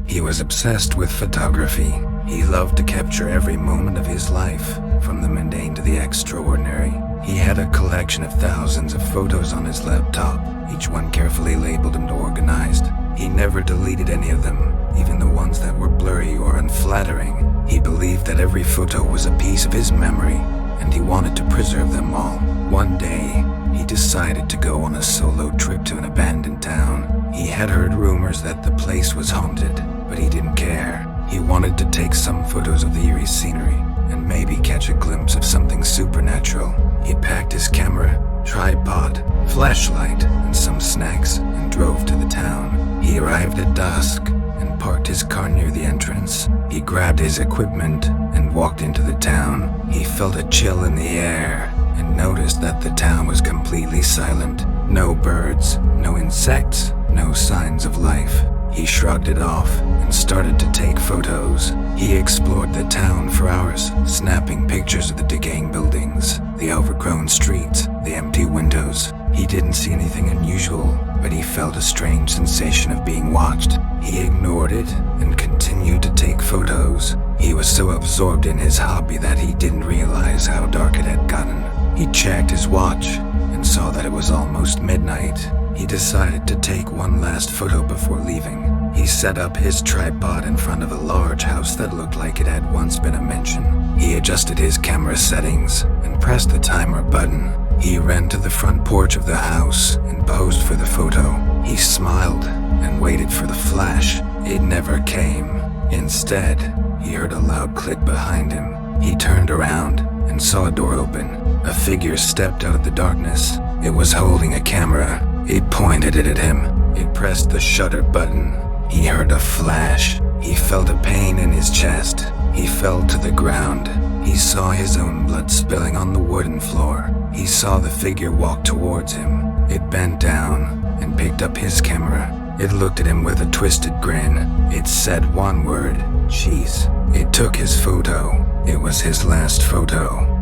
He was obsessed with photography. He loved to capture every moment of his life, from the mundane to the extraordinary. He had a collection of thousands of photos on his laptop, each one carefully labeled and organized. He never deleted any of them, even the ones that were blurry or unflattering. He believed that every photo was a piece of his memory, and he wanted to preserve them all. One day, he decided to go on a solo trip to an abandoned town. He had heard rumors that the place was haunted, but he didn't care. He wanted to take some photos of the eerie scenery, and maybe catch a glimpse of something supernatural. He packed his camera, tripod, flashlight, and some snacks, and drove to the town. He arrived at dusk and parked his car near the entrance. He grabbed his equipment and walked into the town. He felt a chill in the air and noticed that the town was completely silent. No birds, no insects, no signs of life. He shrugged it off and started to take photos. He explored the town for hours, snapping pictures of the decaying buildings, the overgrown streets, the empty windows. He didn't see anything unusual, but he felt a strange sensation of being watched. He ignored it and continued to take photos. He was so absorbed in his hobby that he didn't realize how dark it had gotten. He checked his watch and saw that it was almost midnight. He decided to take one last photo before leaving. He set up his tripod in front of a large house that looked like it had once been a mansion. He adjusted his camera settings and pressed the timer button. He ran to the front porch of the house and posed for the photo. He smiled and waited for the flash. It never came. Instead, he heard a loud click behind him. He turned around and saw a door open. A figure stepped out of the darkness. It was holding a camera. It pointed it at him. It pressed the shutter button. He heard a flash. He felt a pain in his chest. He fell to the ground. He saw his own blood spilling on the wooden floor. He saw the figure walk towards him. It bent down and picked up his camera. It looked at him with a twisted grin. It said one word, "Cheese." It took his photo. It was his last photo.